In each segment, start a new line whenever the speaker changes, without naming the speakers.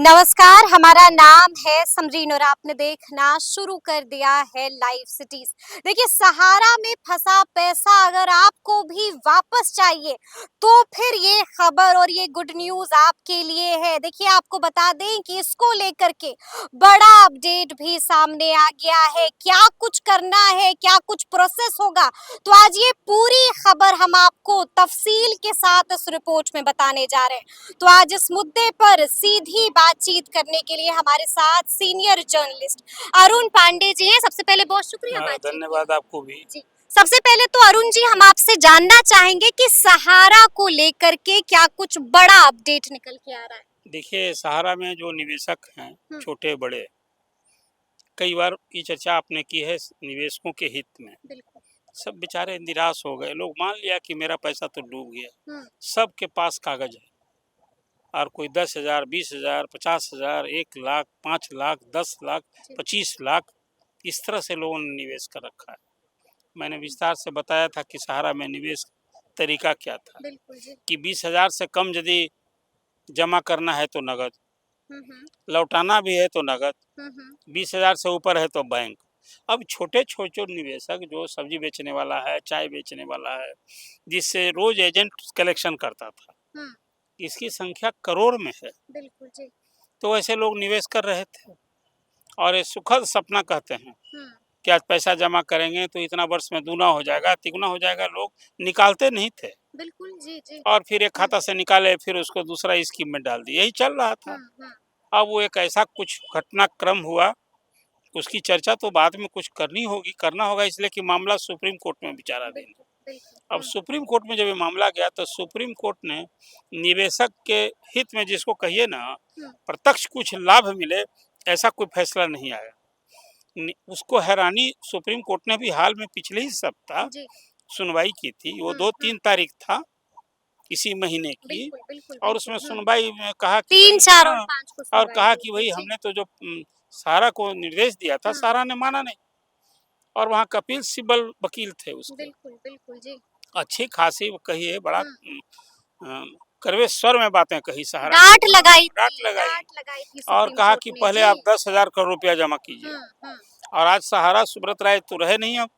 नमस्कार, हमारा नाम है समरीन और आपने देखना शुरू कर दिया है लाइव सिटीज। देखिए, सहारा में फंसा पैसा अगर आपको भी वापस चाहिए तो फिर ये खबर और ये गुड न्यूज आपके लिए है। देखिए, आपको बता दें कि इसको लेकर के बड़ा अपडेट भी सामने आ गया है। क्या कुछ करना है, क्या कुछ प्रोसेस होगा, तो आज ये पूरी खबर हम आपको तफसील के साथ इस रिपोर्ट में बताने जा रहे हैं। तो आज इस मुद्दे पर सीधी बातचीत करने के लिए हमारे साथ सीनियर जर्नलिस्ट अरुण पांडे जी हैं। सबसे पहले बहुत शुक्रिया बातचीत के
धन्यवाद आपको भी।
जी। सबसे पहले तो अरुण जी, हम आपसे जानना चाहेंगे कि सहारा को लेकर के क्या कुछ बड़ा अपडेट निकल के आ रहा है।
देखिए, सहारा में जो निवेशक हैं छोटे बड़े, कई बार ये चर्चा आपने की है निवेशकों के हित में।
बिल्कुल।
सब बेचारे निराश हो गए, लोग मान लिया कि मेरा पैसा तो डूब गया। सबके पास कागज है और कोई 10,000, 20,000, 50,000, 1 लाख, 5 लाख, 10 लाख, 25 लाख, इस तरह से लोगों ने निवेश कर रखा है। मैंने विस्तार से बताया था कि सहारा में निवेश तरीका क्या था।
बिल्कुल जी।
कि 20,000 से कम यदि जमा करना है तो नगद, लौटाना भी है तो नगद, 20,000 से ऊपर है तो बैंक। अब छोटे छोटे निवेशक जो सब्जी बेचने वाला है, चाय बेचने वाला है, जिससे रोज एजेंट कलेक्शन करता था, इसकी संख्या करोड़ में है।
बिल्कुल जी।
तो ऐसे लोग निवेश कर रहे थे और ये सुखद सपना कहते हैं कि आज पैसा जमा करेंगे तो इतना वर्ष में दूना हो जाएगा, तिगुना हो जाएगा। लोग निकालते नहीं थे।
बिल्कुल जी जी।
और फिर एक खाता से निकाले, फिर उसको दूसरा स्कीम में डाल दिए, यही चल रहा था। अब वो एक ऐसा कुछ घटनाक्रम हुआ, उसकी चर्चा तो बाद में कुछ करना होगा, इसलिए कि मामला सुप्रीम कोर्ट में विचाराधीन है। अब सुप्रीम कोर्ट में जब ये मामला गया तो सुप्रीम कोर्ट ने निवेशक के हित में, जिसको कहिए ना प्रत्यक्ष कुछ लाभ मिले, ऐसा कोई फैसला नहीं आया। उसको हैरानी, सुप्रीम कोर्ट ने भी हाल में पिछले ही सप्ताह सुनवाई की थी। वो 2-3 तारीख था इसी महीने की।
बिल्कुल, बिल्कुल,
और उसमें
बिल्कुल,
सुनवाई में कहा कि
3, 4 और
हाँ,
5 को
और
सुनवाई
कहा
हुई
कि
थी
वही
जी।
हमने तो जो सहारा को निर्देश दिया था, सहारा ने माना नहीं। और वहाँ कपिल सिब्बल वकील थे उसके।
बिल्कुल, बिल्कुल जी।
अच्छी खासी वो कही है, बड़ा कड़वे स्वर में बातें कही सहारा
डाँट
को,
लगाई
डांट
थी,
लगाई
डाँट लगाई थी
और
सुप्रीम
कहा
कोर्ट
कि
ने
पहले
जी।
आप 10,000 करोड़ रुपया जमा कीजिए। और आज सहारा सुब्रत राय तो रहे नहीं। अब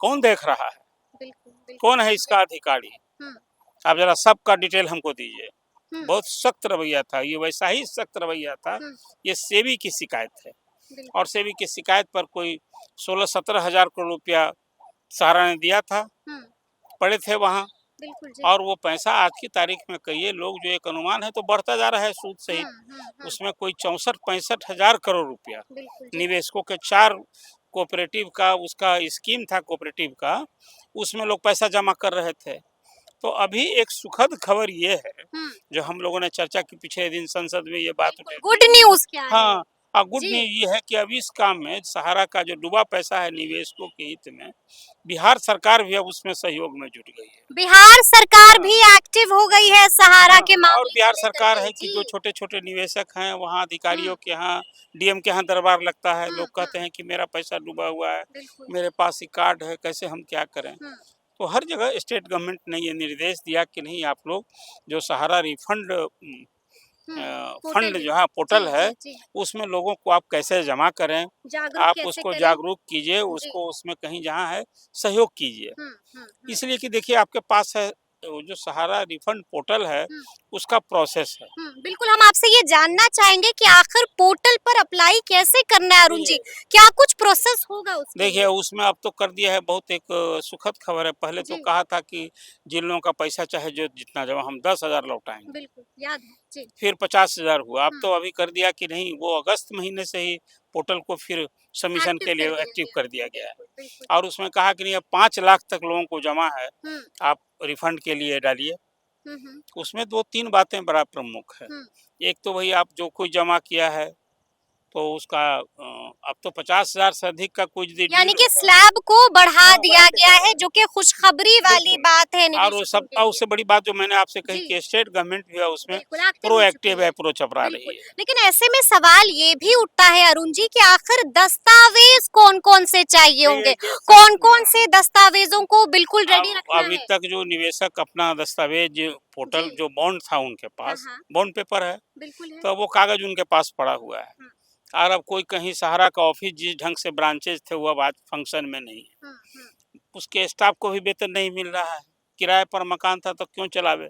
कौन देख रहा है,
बिल्कुल, बिल्कुल,
कौन है इसका अधिकारी? आप जरा सबका डिटेल हमको दीजिए। बहुत सख्त रवैया था, ये वैसा ही सख्त रवैया था। ये सेबी की शिकायत है और सेबी की शिकायत पर कोई 16-17 हजार करोड़ रुपया सहारा ने दिया था, पड़े थे वहाँ। और वो पैसा आज की तारीख में कहिए, लोग जो एक अनुमान है तो बढ़ता जा रहा है सूद सहित। उसमें कोई 64-65 हजार करोड़ रुपया निवेशकों के 4 कोऑपरेटिव का उसका स्कीम था, कोऑपरेटिव का, उसमें लोग पैसा जमा कर रहे थे। तो अभी एक सुखद खबर ये है, जो हम लोगों ने चर्चा की पिछले दिन संसद में, ये बात उठी।
गुड न्यूज़ क्या है?
हाँ, गुड न्यूज ये है कि अब इस काम में सहारा का जो डूबा पैसा है निवेशकों के हित में, बिहार सरकार भी अब उसमें सहयोग में जुट गई है।
बिहार सरकार भी एक्टिव हो गई है सहारा के
और
मामले को
बिहार
लेकर
सरकार
के
है कि
जी।
जो छोटे छोटे निवेशक हैं, वहाँ अधिकारियों के यहाँ, डीएम के यहाँ दरबार लगता है। लोग कहते हैं कि मेरा पैसा डूबा हुआ है, मेरे पास ही कार्ड है, कैसे हम क्या करें। तो हर जगह स्टेट गवर्नमेंट ने ये निर्देश दिया कि नहीं, आप लोग जो सहारा रिफंड फंड जो है पोर्टल है, उसमें लोगों को आप कैसे जमा करें, आप उसको जागरूक कीजिए, उसको उसमें कहीं जहाँ है सहयोग कीजिए। इसलिए कि देखिए, आपके पास है वो जो सहारा रिफंड पोर्टल है, उसका प्रोसेस है।
बिल्कुल, हम आपसे ये जानना चाहेंगे कि आखिर पोर्टल पर अप्लाई कैसे करना है अरुण जी? क्या कुछ प्रोसेस होगा उसके
देखिए,
लिए?
उसमें अब तो कर दिया है, बहुत एक सुखद खबर है। पहले तो कहा था कि जिन लोगों का पैसा चाहे जो जितना जमा, हम 10,000 लौटाएंगे।
बिल्कुल, याद है जी।
फिर 50,000 हुआ। अब तो अभी कर दिया कि नहीं, वो अगस्त महीने से ही पोर्टल को फिर सबमिशन के लिए एक्टिव कर दिया गया है। और उसमें कहा कि नहीं, अब 5 लाख तक लोगों को जमा है, आप रिफंड के लिए डालिए। उसमें 2-3 बातें बड़ा प्रमुख है। एक तो वही, आप जो कोई जमा किया है तो उसका अब तो 50,000 से अधिक का कुछ
यानी कि स्लैब को बढ़ा दिया गया है, जो कि खुशखबरी वाली बात है
और वो सब, और उससे बड़ी बात जो मैंने आपसे कही
जी।
कि स्टेट गवर्नमेंट भी है उसमें
बिल्कुल एक्टिव हो चुकी
प्रोएक्टिव
है।
अप्रोच अपना रही
बिल्कुल,
है।
लेकिन ऐसे में सवाल ये भी उठता है अरुण जी कि आखिर दस्तावेज कौन-कौन से चाहिए होंगे?
ये सब
कौन-कौन से दस्तावेजों को बिल्कुल रेडी
अब
रखना
अभी
है?
तक जो निवेशक अपना दस्तावेज पोर्टल
जी।
जो बॉन्ड था उनके
हाँ,
पास,
हाँ।
बॉन्ड पेपर है,
बिल्कुल है।
तो वो कागज उनके पास पड़ा हुआ है।
हुँ,
और अब कोई कहीं सहारा का ऑफिस जिस ढंग से ब्रांचेज थे वो अब आज फंक्शन में नहीं है।
हुँ, हुँ।
उसके स्टाफ को भी वेतन नहीं मिल रहा है, किराए पर मकान था तो क्यों चलावे।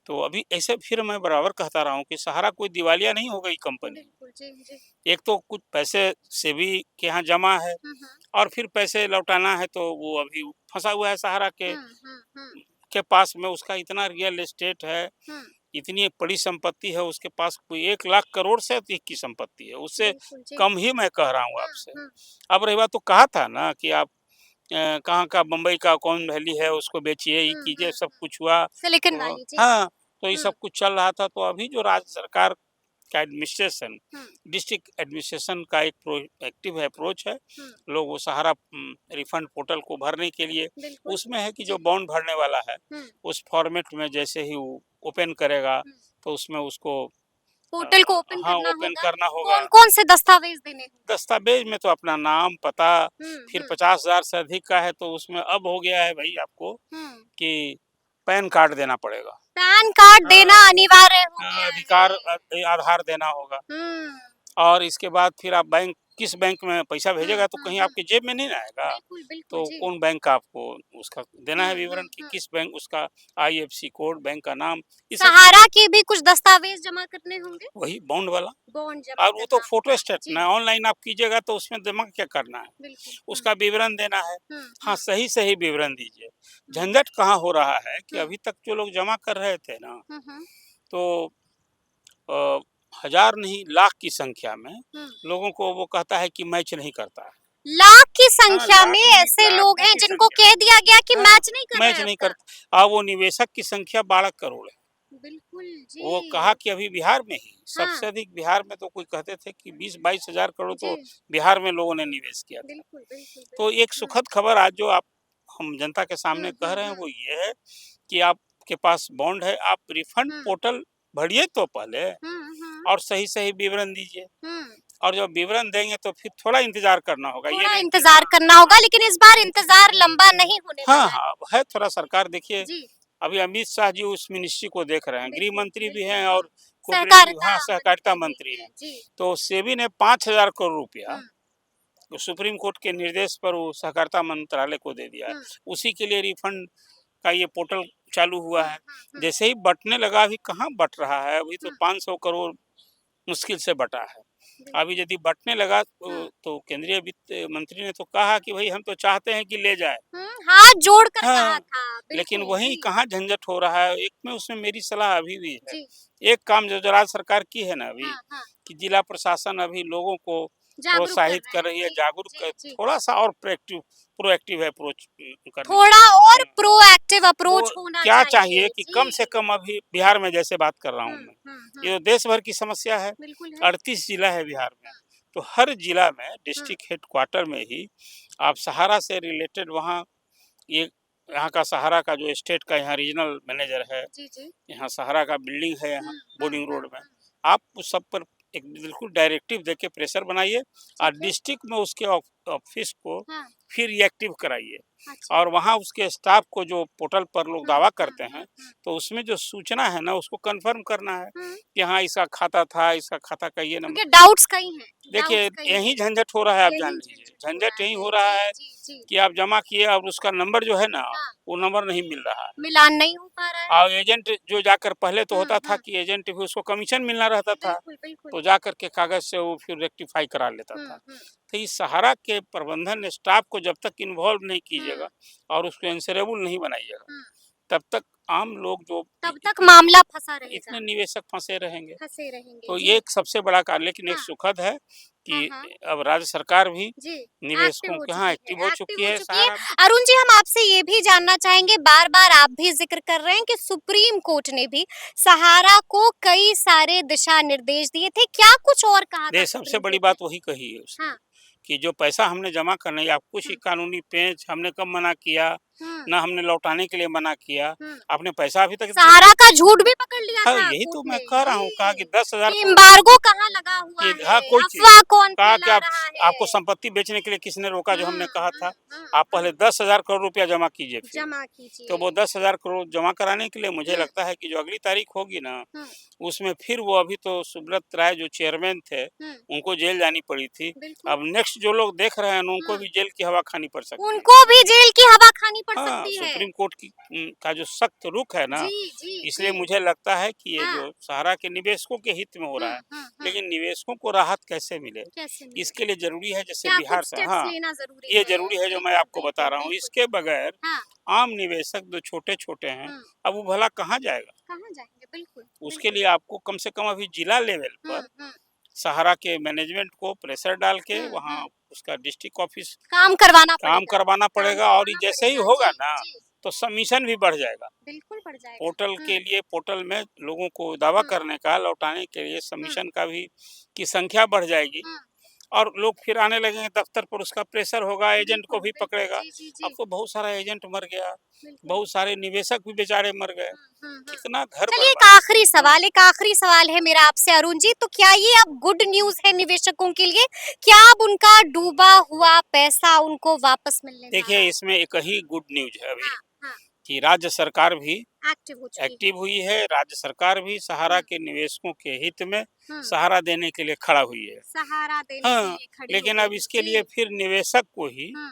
तो अभी ऐसे फिर मैं बराबर कहता रहा हूँ कि सहारा कोई दिवालिया नहीं हो गई कंपनी।
बिल्कुल, जी, जी।
एक तो कुछ पैसे सेबी के यहाँ जमा है,
हुँ, हुँ।
और फिर पैसे लौटाना है तो वो अभी फंसा हुआ है सहारा
हुँ, हुँ, हुँ,
के पास में। उसका इतना रियल एस्टेट है,
हुँ।
इतनी बड़ी संपत्ति है उसके पास, कोई 1 लाख करोड़ से अधिक की संपत्ति है, उससे
बिल्कुल, जी।
कम ही मैं कह रहा हूँ
हुँ,
आपसे।
हुँ।
अब रही बात, तो कहा था ना कि आप कहाँ का बम्बई का कौन वैली है उसको बेचिए, ये
हुँ,
कीजिए,
हुँ,
सब
हुँ।
कुछ हुआ।
सिलिकॉन
तो
वैली, जी।
हाँ, तो ये
हुँ,
सब कुछ चल रहा था। तो अभी जो राज्य सरकार का एडमिनिस्ट्रेशन,
हुँ,
डिस्ट्रिक्ट एडमिनिस्ट्रेशन का एक प्रोएक्टिव अप्रोच है।
हुँ।
लोग वो सहारा रिफंड पोर्टल को भरने के लिए
बिल्कुल,
उसमें है कि जो
जी।
बॉन्ड भरने वाला है
हुँ,
उस फॉर्मेट में जैसे ही वो ओपन करेगा
हुँ।
तो उसमें उसको
पोर्टल को ओपन
हाँ,
करना
ओपन
होगा।
करना होगा।
कौन-कौन से दस्तावेज देने होंगे?
दस्तावेज में तो अपना नाम, पता,
हुँ,
फिर
हुँ,
50,000 से अधिक का है तो उसमें अब हो गया है भाई आपको
हुँ।
कि पैन कार्ड देना पड़ेगा।
पैन कार्ड देना
हाँ,
अनिवार्य हो गया
अधिकार
है।
आधार देना होगा।
हुँ,
और इसके बाद फिर आप किस बैंक में पैसा
हुँ,
भेजेगा तो
हुँ,
कहीं
हुँ।
आपकी जेब में नहीं ना आएगा।
बिल्कुल, बिल्कुल,
तो
जी।
कौन बैंक का आपको उसका देना
हुँ,
है
हुँ,
विवरण कि
हुँ।
किस बैंक, उसका आईएफएससी कोड, बैंक का नाम, ये सब
सहारा के भी कुछ दस्तावेज जमा करने होंगे?
वही बॉन्ड वाला।
बॉन्ड जमा
और वो तो
करना
फोटो
होगा।
स्टेट
जी,
ना ऑनलाइन आप कीजिएगा तो उसमें जमा क्या करना है,
बिल्कुल। हुँ,
उसका विवरण देना है।
हुँ,
हाँ,
हुँ,
सही सही विवरण दीजिए।
हुँ,
झंझट कहाँ हो रहा है कि
हुँ,
अभी तक जो लोग जमा कर रहे थे ना,
हुँ, हुँ,
तो अ, हजार नहीं लाख की संख्या में
हुँ।
लोगों को वो कहता है कि मैच नहीं करता है।
लाख की
हाँ,
संख्या
लाख
में
नहीं,
ऐसे लोग
लाखों
हैं
की
जिनको
संख्या
कह दिया गया कि
में। हाँ,
मैच नहीं कर रहा
मैच
है
नहीं
आपका।
करता। वो निवेशक की संख्या 12 करोड़ है।
बिल्कुल,
वो कहा
जी।
कि अभी बिहार में ही
हाँ,
सबसे अधिक, बिहार में तो कोई कहते थे कि 20-22 हजार करोड़
जी।
तो बिहार में लोगों ने निवेश किया था।
बिल्कुल, बिल्कुल,
तो
बिल्कुल।
एक सुखद खबर आज जो आप हम जनता के
हुँ,
सामने कह
हुँ,
रहे हैं
हुँ,
वो ये है कि आपके पास बॉन्ड है, आप रिफंड
हुँ,
पोर्टल भरिए तो पहले,
हुँ, हुँ,
और सही सही विवरण दीजिए।
हुँ।
और जब विवरण देंगे तो फिर थोड़ा इंतजार करना होगा, ये
थोड़ा
नहीं कि
इंतज़ार
हाँ
करना होगा, लेकिन इस बार इंतज़ार लंबा नहीं होने
हाँ
वाला है।
हाँ, है थोड़ा सरकार देखिए।
जी,
अभी अमित शाह जी उस मिनिस्ट्री को देख रहे हैं, गृह
बिल्कुल,
मंत्री भी
बिल्कुल,
हैं
जी।
और कोऑपरेटिव,
सहकारिता
हाँ, सहकारिता
मंत्री भी
मंत्री
हैं।
हैं।
जी,
तो सेबी ने 5,000 करोड़ रुपया
हुँ,
तो सुप्रीम कोर्ट के निर्देश पर वो सहकारिता मंत्रालय को दे दिया है।
हुँ,
उसी के लिए रिफंड का ये पोर्टल चालू हुआ
हुँ,
है।
हुँ, हुँ,
जैसे ही बँटने लगा, अभी कहाँ बँट रहा है, अभी तो
हुँ,
500 करोड़ मुश्किल से बँटा है। अभी
बिल्कुल।
यदि बँटने लगा
हुँ,
तो केंद्रीय वित्त मंत्री ने तो कहा कि भई हम तो चाहते हैं कि ले जाए।
हुँ, हाथ जोड़कर कहा
हाँ,
था।
लेकिन
बिल्कुल,
वहीं
जी,
कहाँ झंझट हो रहा है। एक में उसमें मेरी सलाह अभी भी है।
जी।
एक काम जो राज्य सरकार की है ना अभी,
हाँ, हाँ,
कि जिला प्रशासन अभी लोगों को
जागरूक कर
प्रोत्साहित
रहे
कर
हैं।
रही है,
जी,
जागरूक
जी,
कर,
जी।
थोड़ा-सा और प्रोएक्टिव अप्रोच करने की।
थोड़ा और
हाँ,
प्रोएक्टिव
वो
अप्रोच होना
क्या चाहिए
चाहिए।
कि कम से
जी।
कम, अभी बिहार में जैसे बात कर रहा हूँ
हुँ,
मैं,
हुँ,
ये
हुँ,
तो देश भर की समस्या है।
बिल्कुल है।
38 जिला है बिहार में, तो हर जिला में
हुँ,
डिस्ट्रिक्ट हेडक्वार्टर में ही आप सहारा से रिलेटेड वहाँ, ये यहाँ का सहारा का जो स्टेट का यहाँ रीजनल मैनेजर है,
जी, जी।
यहाँ सहारा का बिल्डिंग है यहाँ
हुँ, हुँ,
बोर्डिंग
हुँ,
रोड में,
हुँ।
आप उस सब पर एक बिल्कुल डायरेक्टिव देके प्रेशर बनाइए और
ठीक है।
डिस्ट्रिक्ट में उसके ऑफिस को
हाँ,
फिर रिएक्टिव कराइए।
अच्छा।
और वहाँ उसके स्टाफ को, जो पोर्टल पर लोग
हुँ,
दावा
हुँ,
करते
हुँ,
हैं,
हुँ,
तो उसमें जो सूचना है ना उसको कंफर्म करना है
हुँ।
कि हाँ इसका खाता था, इसका खाता का ये नंबर।
क्योंकि डाउट्स कई हैं,
देखिए
डाउट्स कई
यही
हैं।
झंझट हो रहा है, आप जान
यही
लीजिए
झंझट हो
झंझट
रहा
यही
है।
हो रहा
जी,
है
जी, जी।
कि आप जमा किए और उसका नंबर जो है ना,
हाँ,
वो नंबर नहीं मिल रहा है।
मिलान नहीं हो पा रहा है।
और एजेंट जो जाकर, पहले तो
हुँ,
होता था
हुँ।
कि एजेंट भी उसको कमीशन मिलना रहता था,
बिल्कुल, बिल्कुल।
तो जाकर के कागज से वो फिर रेक्टिफाई करा लेता
हुँ,
था।
हुँ,
तो इस सहारा के प्रबंधन स्टाफ को जब तक इन्वॉल्व नहीं
हुँ,
कीजिएगा और उसको एंसरेबल नहीं बनाइएगा,
हुँ।
तब तक आम लोग जो
तब तक मामला फंसा रहेगा,
इतने निवेशक फंसे रहेंगे।
फंसे रहेंगे
तो
जी।
ये एक सबसे बड़ा कारण, लेकिन एक
हाँ,
सुखद है
हाँ,
कि
हाँ।
अब राज्य सरकार भी
जी, एक्टिव
निवेशकों
हो
के
चुकी
एक्टिव
है,
हो
एक्टिव
चुकी
हो
है।
चुकी है।
सहारा
अरुण जी, हम आपसे ये भी जानना चाहेंगे, बार-बार आप भी ज़िक्र कर रहे हैं कि सुप्रीम कोर्ट ने भी सहारा को कई सारे दिशा निर्देश दिए थे। क्या कुछ और कहा था
सबसे
सुप्रीम
बड़ी
कोर्ट ने?
बात वही कही है उसने
हाँ,
कि जो पैसा हमने जमा करना है, या कुछ ही
हुँ,
कानूनी पेंच हमने कब मना किया,
हुँ,
ना हमने लौटाने के लिए मना किया।
हुँ।
आपने पैसा अभी तक दिया
सहारा का झूठ भी पकड़ लिया
हाँ,
था
यही
कोर्ट
तो
ने।
मैं कह रहा हूँ, कहा कि
जी,
10,000
कि
करोड़
एम्बार्गो कहाँ लगा हुआ
कि
है,
हाँ, कोई चीज़
अफ़वाह कौन
कहा कि
फैला
आप
रहा
आपको
है।
संपत्ति बेचने के लिए किसने रोका, जो हमने कहा था, आप पहले
हुँ।
10,000 करोड़ रुपया जमा कीजिए फिर।
जमा
तो
कीजिए।
वो 10,000 करोड़ जमा कराने के लिए मुझे
हुँ,
लगता है कि जो अगली तारीख होगी ना,
हुँ,
उसमें फिर वो अभी तो सुब्रत राय जो चेयरमैन थे,
हुँ,
उनको जेल जानी पड़ी थी।
बिल्कुल।
अब नेक्स्ट जो लोग देख रहे हैं ना, उनको
हुँ,
भी जेल की हवा खानी पड़ सकती है।
उनको भी जेल की हवा खानी पड़
हाँ,
सकती है।
सुप्रीम कोर्ट की का जो सख्त रुख है ना,
जी, जी,
इसलिए
जी।
मुझे लगता है कि ये
हाँ।
जो सहारा के निवेशकों के हित में हो
हुँ,
रहा है,
हुँ, हुँ।
लेकिन निवेशकों को राहत कैसे मिले,
कैसे मिले?
इसके लिए ज़रूरी है, जैसे
क्या
बिहार
कुछ
से
स्टेप्स
हाँ,
लेना ज़रूरी
ये
है?
ज़रूरी है जो मैं
बिल्कुल,
आपको बता
बिल्कुल,
रहा हूँ।
बिल्कुल।
इसके बगैर
हाँ,
आम निवेशक जो छोटे-छोटे हैं,
हुँ,
अब वो भला कहाँ जाएगा?
कहाँ जाएँगे? बिल्कुल,
उसके
बिल्कुल।
लिए आपको कम से कम अभी जिला लेवल
हुँ,
पर
हुँ,
सहारा के मैनेजमेंट को प्रेशर डाल के
हुँ,
वहाँ
हुँ।
उसका डिस्ट्रिक्ट ऑफिस
काम करवाना
काम
पड़ेगा,
करवाना
काम
पड़ेगा, और
करवाना
जैसे ही
पड़ेगा।
होगा
जी,
ना,
जी,
तो सबमिशन भी बढ़ जाएगा।
बिल्कुल पड़ जाएगा।
पोर्टल के
हुँ,
लिए, पोर्टल में लोगों को दावा
हुँ,
करने का, लौटाने के लिए
हुँ,
सबमिशन का भी की संख्या बढ़ जाएगी,
हुँ।
और लोग फिर आने लगेंगे दफ्तर पर, उसका प्रेशर होगा, एजेंट को
बिल्कुल,
भी
बिल्कुल।
पकड़ेगा।
जी, जी,
अब
जी,
तो बहुत सारा एजेंट मर गया,
बिल्कुल।
बहुत सारे निवेशक भी बेचारे मर गए,
हुँ, हुँ, हुँ।
कितना घर
चलिए
बर्बाद। हाँ,
एक आखिरी सवाल है मेरा आपसे अरुण जी, तो क्या ये अब गुड न्यूज़ है निवेशकों के लिए? क्या अब उनका डूबा हुआ पैसा उनको वापस मिलने जा
देखिए
रहा है?
इसमें एक ही गुड न्यूज़ है अभी,
हाँ, हाँ,
कि राज्य सरकार भी
एक्टिव हो चुकी है।
एक्टिव हुई है, राज्य सरकार भी सहारा
हुँ,
के निवेशकों के हित में
हुँ।
सहारा देने के लिए खड़ा हुई है।
सहारा देने के
हाँ,
लिए खड़ी हो
लेकिन अब
गई है।
इसके लिए
जी।
फिर निवेशक को ही
हुँ,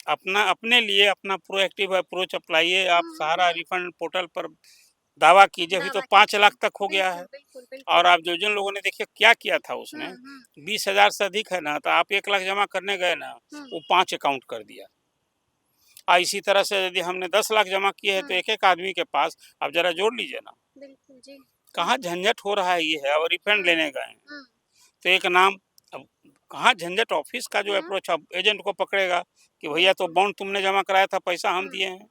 अपने लिए अपना प्रोएक्टिव अप्रोच अपनाइए। आप
हुँ,
सहारा
हुँ।
रिफंड पोर्टल पर दावा कीजिए, अभी तो
दावा
5
कीजिए।
लाख तक हो गया
बिल्कुल,
है।
बिल्कुल,
और
बिल्कुल।
आप जो जिन लोगों ने देखिए क्या किया था
हुँ,
उसने,
हुँ,
20,000 से अधिक है ना, तो आप 1 लाख जमा करने गए ना,
हुँ,
वो 5 अकाउंट कर दिया। इसी तरह से यदि हमने 10 लाख जमा किए हैं, तो
हुँ।
एक-एक आदमी के पास आप ज़रा जोड़ लीजिए ना,
बिल्कुल, जी।
कहाँ झंझट हो रहा है ये है, और रिफंड
हुँ,
लेने गए हैं।
हुँ।
तो एक नाम, अब कहाँ झंझट, ऑफिस का जो
हाँ,
अप्रोच अब एजेंट को पकड़ेगा कि भैया तो
बिल्कुल।
बॉन्ड तुमने जमा कराया था, पैसा हम
हुँ,
दिए हैं।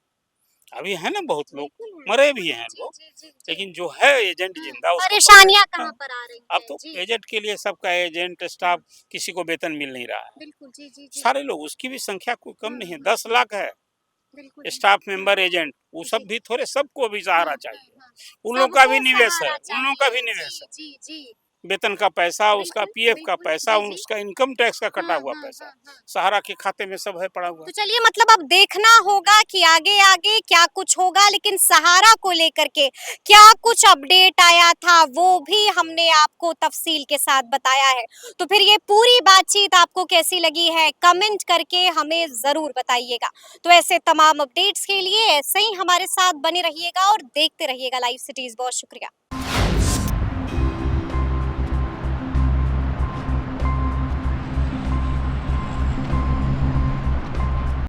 अभी है ना बहुत लोग,
बिल्कुल है,
मरे भी
बिल्कुल है।
हैं
जी,
लोग,
जी, जी, जी।
लेकिन जो है एजेंट
हुँ,
जिंदा उसको
परेशानियाँ
पकड़ेगा।
कहाँ
हाँ,
पर आ रही
अब
हैं?
तो
जी।
एजेंट के लिए सबका एजेंट
हुँ,
स्टाफ किसी को वेतन मिल नहीं रहा है।
बिल्कुल, जी, जी, जी।
सारे लोग, उसकी भी संख्या कोई कम
हुँ,
नहीं है,
हुँ,
10
हुँ।
लाख है
बिल्कुल है।
स्टाफ
हुँ,
मेंबर एजेंट, वो
जी।
सब भी थोड़े, सबको भी
हुँ,
सहारा
हुँ,
चाहिए।
हुँ।
उन लोगों का भी
सबको
निवेश है,
सहारा
उन लोगों का भी
चाहिए।
निवेश
जी,
है,
जी, जी।
वेतन का पैसा, उसका
बिल्कुल,
पीएफ का
बिल्कुल।
पैसा,
जी, जी।
उसका इनकम टैक्स का कटा
हुँ,
हुआ
हुँ,
पैसा,
हुँ, हुँ।
सहारा के खाते में सब है पड़ा हुआ।
तो चलिए मतलब अब देखना होगा कि आगे आगे क्या कुछ होगा, लेकिन सहारा को लेकर के क्या कुछ अपडेट आया था वो भी हमने आपको तफसील के साथ बताया है। तो फिर ये पूरी बातचीत आपको कैसी लगी है कमेंट करके हमें जरूर बताइएगा। तो ऐसे तमाम अपडेट्स के लिए ऐसे ही हमारे साथ बने रहिएगा और देखते रहिएगा लाइव सिटीज। बहुत शुक्रिया।